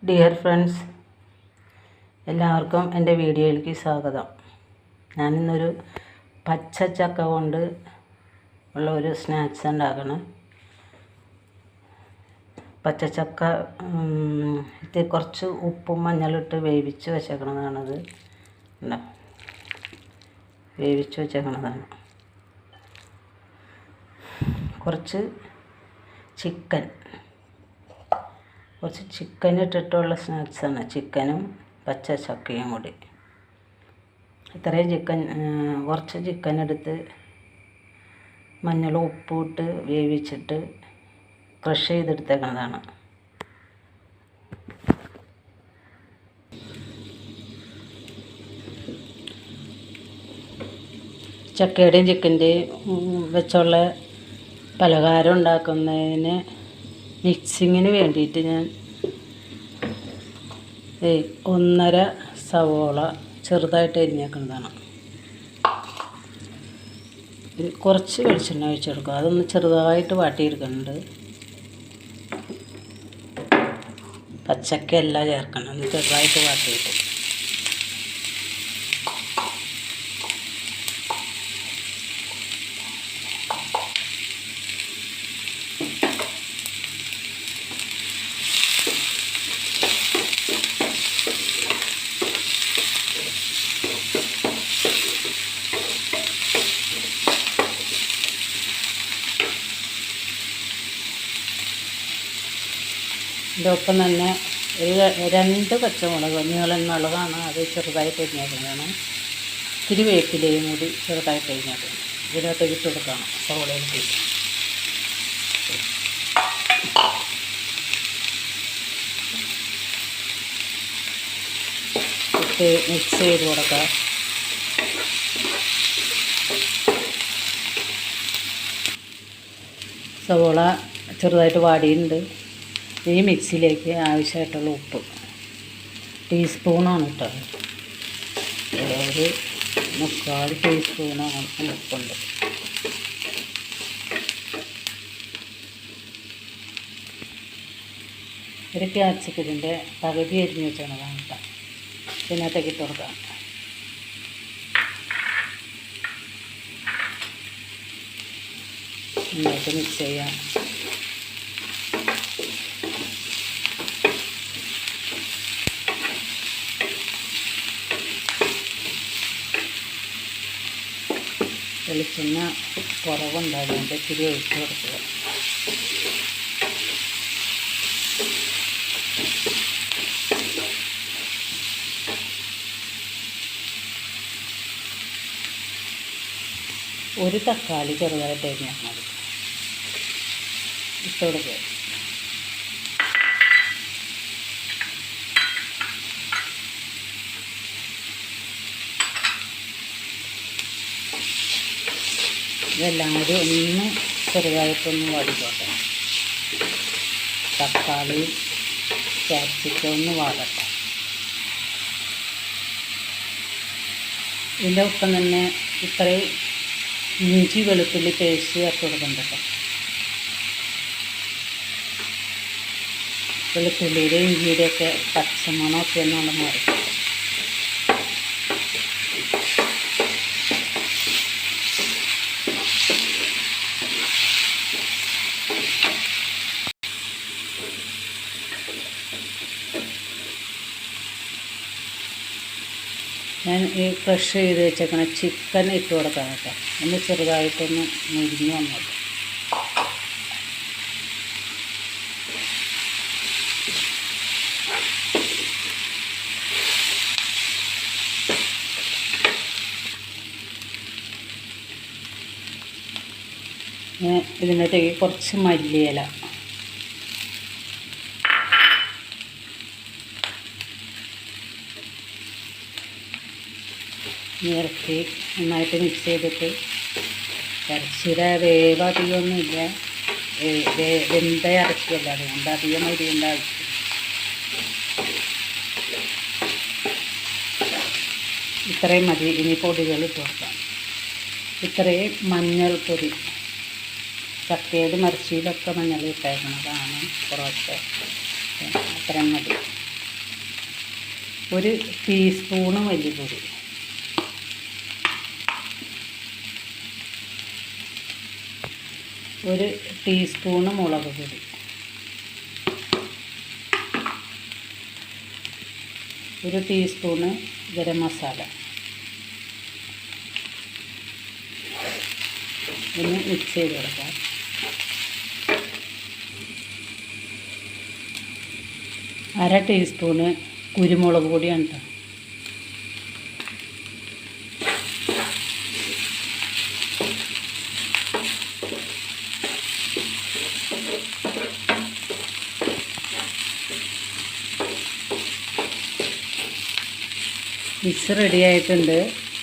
Dear friends, എല്ലാവർക്കും എൻ്റെ വീഡിയോയിലേക്ക് സ്വാഗതം. ഞാനിന്നൊരു പച്ച ചക്ക കൊണ്ട് ഉള്ള ഒരു സ്നാക്സ് ഉണ്ടാക്കണം. പച്ചച്ചക്ക ഇത് കുറച്ച് ഉപ്പും മഞ്ഞളിട്ട് വേവിച്ച് വെച്ചേക്കണതാണത്. വേവിച്ച് വെച്ചേക്കണതാണ്. കുറച്ച് ചിക്കൻ ഇട്ടിട്ടുള്ള സ്നാക്സാണ്. ചിക്കനും പച്ച ചക്കയും കൂടി. ഇത്രയും കുറച്ച് ചിക്കൻ എടുത്ത് മഞ്ഞളും ഉപ്പും ഇട്ട് വേവിച്ചിട്ട് ക്രഷ് ചെയ്തെടുത്തേക്കുന്നതാണ്. ചക്കയുടെയും ചിക്കൻ്റെയും വെച്ചുള്ള പലഹാരം ഉണ്ടാക്കുന്നതിന് മിക്സിങ്ങിന് വേണ്ടിയിട്ട് ഞാൻ 1.5 സവോള ചെറുതായിട്ട് അരിഞ്ഞേക്കുന്നതാണ്. കുറച്ച് വെളിച്ചെണ്ണ ഒഴിച്ചെടുക്കുക. അതൊന്ന് ചെറുതായിട്ട് വാട്ടിയെടുക്കുന്നുണ്ട്. പച്ചക്കല്ല ചേർക്കണം, ഒന്ന് ചെറുതായിട്ട് വാട്ടിയിട്ട്. ഇതിനൊപ്പം തന്നെ ഒരു 2 പച്ചമുളക്, നീളൻ മുളകാണ്, അത് ചെറുതായിട്ട് അരിഞ്ഞേക്കുന്നതാണ്. ഇത്തിരി വേപ്പിലയും കൂടി ചെറുതായിട്ട് അരിഞ്ഞേക്കുന്നത് ഇതിനകത്ത് ഇട്ട് കൊടുക്കണം. സവോളയിലേക്ക് ഇട്ട് മിക്സ് ചെയ്ത് കൊടുക്കുക. സവോള ചെറുതായിട്ട് വാടിയിട്ടുണ്ട്. ഈ മിക്സിയിലേക്ക് ആവശ്യമായിട്ടുള്ള ഉപ്പ് ടീസ്പൂണാണ് ഇട്ടത്. ഒരു 3/4 ടീസ്പൂണാണ് ഉപ്പുണ്ട്. ഒരു ക്യാപ്സിക്കത്തിൻ്റെ പകുതി അരിഞ്ഞ് വെച്ചതാണ് കേട്ടോ. ഇതിനകത്തേക്ക് ഇട്ട് കൊടുക്കാം. നന്നായിട്ട് മിക്സ് ചെയ്യാം. വെളിച്ചെണ്ണ കുറവുണ്ടാകുന്നുണ്ട്, ഇത്തിരി ഒഴിച്ച് കൊടുക്കുക. ഒരു തക്കാളി ചെറുതായിട്ട് അരിഞ്ഞാൽ മതി. ഇട്ട് കൊടുക്കുക. ഇതെല്ലാം കൂടി ഒന്ന് ചെറുതായിട്ടൊന്ന് വാടിക്കോട്ടെ. തക്കാളി ക്യാപ്സിക്കം ഒന്ന് വാടട്ടെ. ഇതിൻ്റെ ഒപ്പം തന്നെ ഇത്രയും ഇഞ്ചി വെളുത്തുള്ളി പേസ്റ്റ് ചേർത്ത് കൊടുക്കുന്നുണ്ട്. വെളുത്തുള്ളിയുടെ ഇഞ്ചിയുടെയൊക്കെ പച്ചമണമൊക്കെ ഒന്നുകൊണ്ട് മാറി. ഞാൻ ഈ ക്രഷ് ചെയ്ത് വെച്ചേക്കണ ചിക്കൻ ഇട്ട് കൊടുക്കാം കേട്ടോ. ഒന്ന് ചെറുതായിട്ടൊന്ന് മുരിഞ്ഞ് വന്നത്. ഇതിനകത്തേക്ക് കുറച്ച് മല്ലിയില, ഇറക്കി നന്നായിട്ട് മിക്സ് ചെയ്തിട്ട്, ഇറച്ചിയുടെ വേവ് അധികമൊന്നുമില്ല, വെന്ത ഇറച്ചിയല്ല, അതുകൊണ്ട് അധികം അരിയേണ്ട ആവശ്യം. ഇത്രയും മതി. ഇനി പൊടികൾ ഇട്ട് കൊടുക്കാം. ഇത്രയും മഞ്ഞൾപ്പൊടി, ചക്കയുടെ മരച്ചിയിലൊക്കെ മഞ്ഞൾ ഇട്ടേക്കുന്നതാണ്. കുറച്ച് അത്രയും മതി. 1 ടീസ്പൂണ് മല്ലിപ്പൊടി, 1 ടീസ്പൂണ് മുളക് പൊടി, 1 ടീസ്പൂണ് ഗരം മസാല. ഒന്ന് മിക്സ് ചെയ്ത് കൊടുക്കാം. അര ടീസ്പൂണ് കുരുമുളക് പൊടിയാണ് കേട്ടോ. മിക്സ് റെഡി ആയിട്ടുണ്ട്.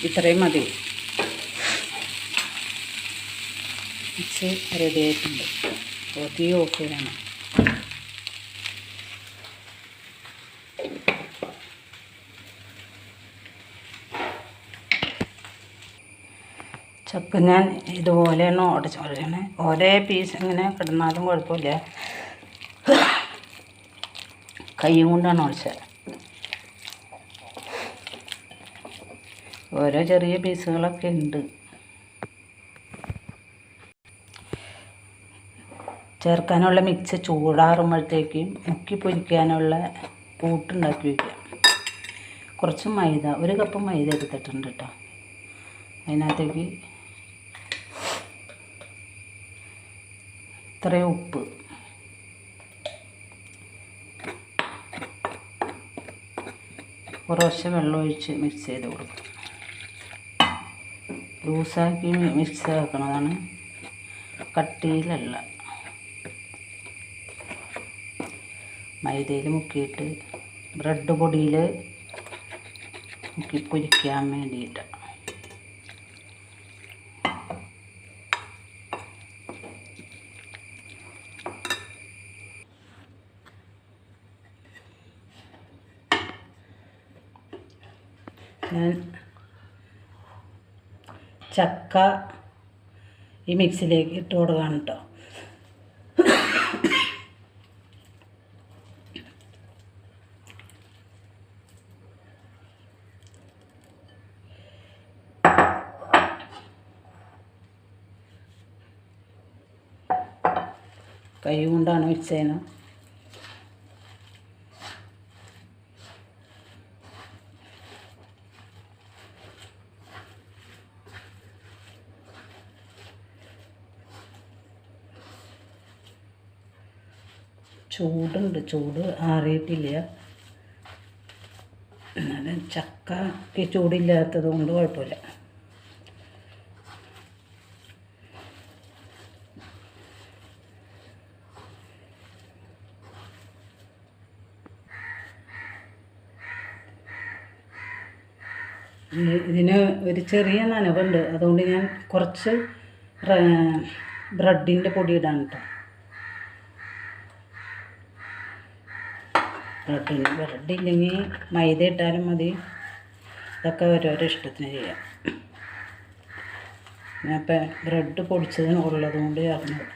ഇത്രയും മതി. മിക്സ് റെഡി ആയിട്ടുണ്ട്. തീ ഓഫ് ചെയ്യണം. ചക്ക ഞാൻ ഇതുപോലെയാണ് ഉടച്ചോളാണ്. ഒരേ പീസ് ഇങ്ങനെ കിടന്നാലും കുഴപ്പമില്ല. കൈ കൊണ്ടാണ് ഉടച്ചത്. ഓരോ ചെറിയ പീസുകളൊക്കെ ഉണ്ട്. ചേർക്കാനുള്ള മിക്സ് ചൂടാറുമ്പോഴത്തേക്കും മുക്കി പൊരിക്കാനുള്ള കൂട്ടുണ്ടാക്കി വയ്ക്കാം. കുറച്ച് മൈദ, 1 കപ്പ് മൈദ എടുത്തിട്ടുണ്ട് കേട്ടോ. അതിനകത്തേക്ക് ഇത്രയും ഉപ്പ്, കുറച്ച് വെള്ളം ഒഴിച്ച് മിക്സ് ചെയ്ത് കൊടുക്കും. ലൂസാക്കി മിക്സ് ആക്കണതാണ്, കട്ടിയിലല്ല. മൈദയിൽ മുക്കിയിട്ട് ബ്രെഡ് പൊടിയിൽ മുക്കി പൊരിക്കാൻ വേണ്ടിയിട്ട്. ഞാൻ ചക്ക ഈ മിക്സിയിലേക്ക് ഇട്ട് കൊടുക്കുകയാണ് കേട്ടോ. കൈ കൊണ്ടാണ് മിക്സ് ചെയ്യുന്നത്. ചൂടുണ്ട്, ചൂട് ആറിയിട്ടില്ല. എന്നാലും ചക്കയ്ക്ക് ചൂടില്ലാത്തത് കൊണ്ട് കുഴപ്പമില്ല. ഇതിന് ഒരു ചെറിയ നനവുണ്ട്. അതുകൊണ്ട് ഞാൻ കുറച്ച് ബ്രെഡിൻ്റെ പൊടി ഇടാണ് കേട്ടോ. ബ്രെഡില്ലെങ്കിൽ മൈദ ഇട്ടാലും മതി. ഇതൊക്കെ ഓരോരോ ഇഷ്ടത്തിന് ചെയ്യാം. ഞാൻ ഇപ്പം ബ്രെഡ് പൊടിച്ചത് ഉള്ളത് കൊണ്ട് ചേർന്നത്.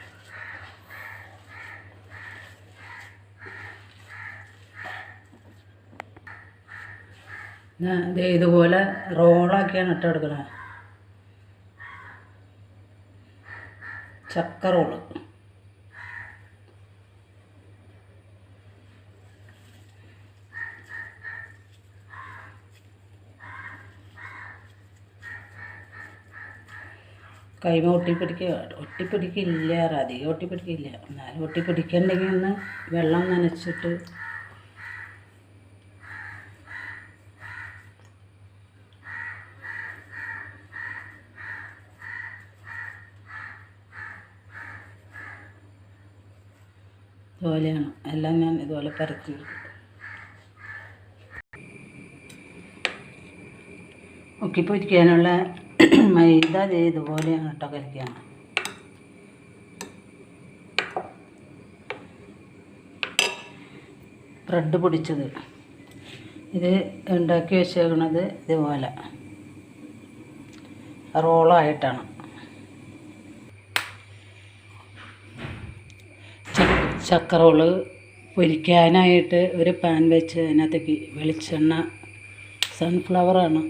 ഞാൻ ഇതുപോലെ റോളാക്കിയാണ് ഇട്ട് എടുക്കണത്. ചക്ക റോള്. കൈമ ഒട്ടിപ്പിടിക്കില്ല, അധികം ഒട്ടിപ്പിടിക്കില്ല. എന്നാലും ഒട്ടിപ്പിടിക്കണ്ടെങ്കിൽ ഒന്ന് വെള്ളം നനച്ചിട്ട് ഇതുപോലെയാണ് എല്ലാം ഞാൻ ഇതുപോലെ പരത്തി. പൊരിക്കാനുള്ള മൈദ ഇതുപോലെയാണ് കേട്ടോ കലക്കിയാണ്. ബ്രെഡ് പൊടിച്ചത് ഇത് ഉണ്ടാക്കി വെച്ചേക്കണത് ഇതുപോലെ റോളായിട്ടാണ്. ചക്ക റോള് പൊരിക്കാനായിട്ട് ഒരു പാൻ വെച്ച് അതിനകത്തേക്ക് വെളിച്ചെണ്ണ സൺഫ്ലവറാണ്.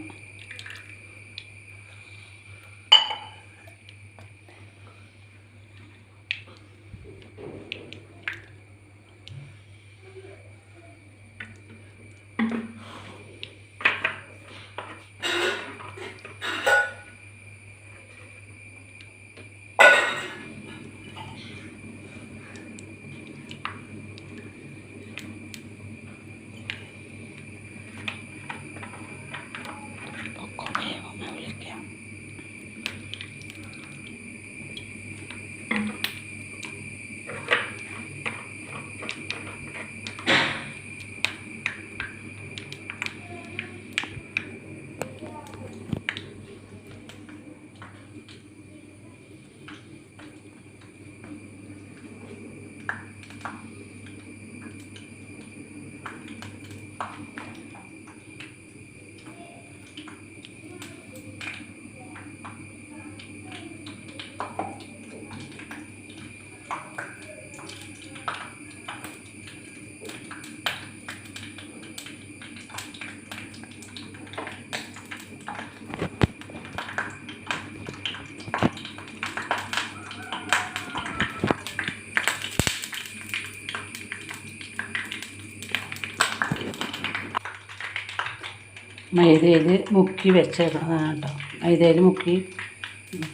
മൈദയിൽ മുക്കി വെച്ചേക്കുന്നതാണ് കേട്ടോ. മൈദയിൽ മുക്കി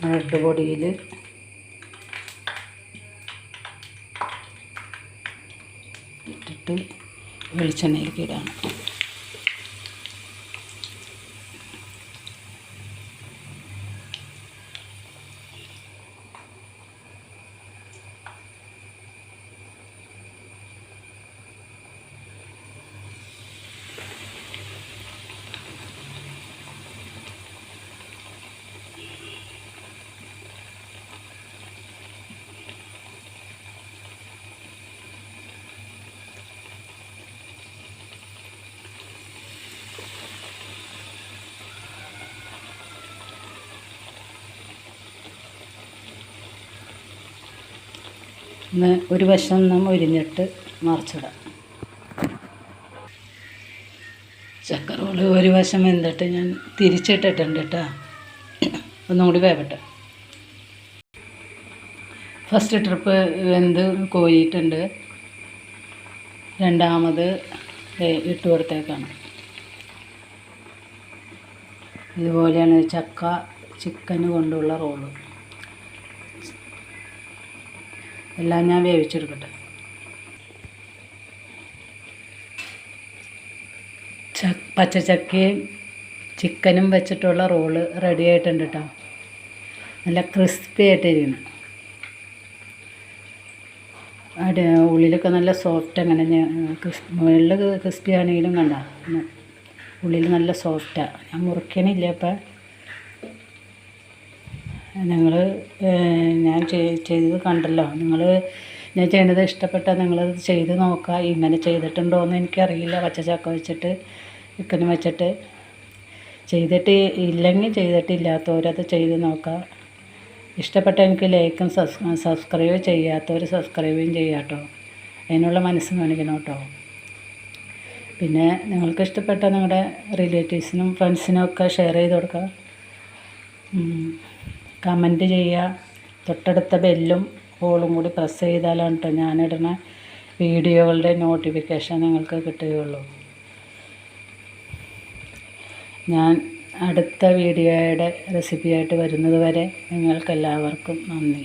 ബ്രെഡ് പൊടിയിൽ ഇട്ടിട്ട് വെളിച്ചെണ്ണയിലേക്ക് ഇടാണ്. ഒരു വശം ഉരിഞ്ഞിട്ട് മറിച്ചിടാം. ചക്ക റോള് ഒരു വശം വെന്തിട്ട് ഞാൻ തിരിച്ചിട്ടിട്ടുണ്ട് കേട്ടോ. ഒന്നും കൂടി വേവട്ടെ. ഫസ്റ്റ് ട്രിപ്പ് വെന്ത് കോരിയിട്ടുണ്ട്. രണ്ടാമത് ഇട്ട് കൊടുത്തേക്കാണ്. ഇതുപോലെയാണ് ചക്ക ചിക്കന് കൊണ്ടുള്ള റോള്. എല്ലാം ഞാൻ വേവിച്ചെടുക്കട്ടെ. പച്ചച്ചക്കയും ചിക്കനും വെച്ചിട്ടുള്ള റോള് റെഡി ആയിട്ടുണ്ട് കേട്ടോ. നല്ല ക്രിസ്പി ആയിട്ടിരിക്കണം. ഉള്ളിലൊക്കെ നല്ല സോഫ്റ്റ്. അങ്ങനെ മുകളിൽ ക്രിസ്പി ആണെങ്കിലും കണ്ട ഉള്ളിൽ നല്ല സോഫ്റ്റാണ്. ഞാൻ മുറിക്കണില്ല. അപ്പം ഞാൻ ചെയ്തത് കണ്ടല്ലോ. ഞാൻ ചെയ്യുന്നത് ഇഷ്ടപ്പെട്ടാൽ നിങ്ങളത് ചെയ്ത് നോക്കുക. ഇങ്ങനെ ചെയ്തിട്ടുണ്ടോ എന്ന് എനിക്കറിയില്ല. പച്ചച്ചക്ക വെച്ചിട്ട് ചിക്കനും വെച്ചിട്ട് ചെയ്തിട്ട് ഇല്ലെങ്കിൽ ചെയ്തിട്ടില്ലാത്തവരത് ചെയ്ത് നോക്കുക. ഇഷ്ടപ്പെട്ട എനിക്ക് ലൈക്കും സബ്സ്ക്രൈബ് ചെയ്യാത്തവർ സബ്സ്ക്രൈബും ചെയ്യാം കേട്ടോ. അതിനുള്ള മനസ്സ് കാണിക്കണം കേട്ടോ. പിന്നെ നിങ്ങൾക്ക് ഇഷ്ടപ്പെട്ട നിങ്ങളുടെ റിലേറ്റീവ്സിനും ഫ്രണ്ട്സിനും ഒക്കെ ഷെയർ ചെയ്ത് കൊടുക്കുക. കമൻറ്റ് ചെയ്യുക. തൊട്ടടുത്ത ബെല്ലും ഹോളും കൂടി പ്രസ് ചെയ്താലാണ് കേട്ടോ ഞാനിടുന്ന വീഡിയോകളുടെ നോട്ടിഫിക്കേഷൻ നിങ്ങൾക്ക് കിട്ടുകയുള്ളൂ. ഞാൻ അടുത്ത വീഡിയോയുടെ റെസിപ്പിയായിട്ട് വരുന്നത് വരെ നിങ്ങൾക്കെല്ലാവർക്കും നന്ദി.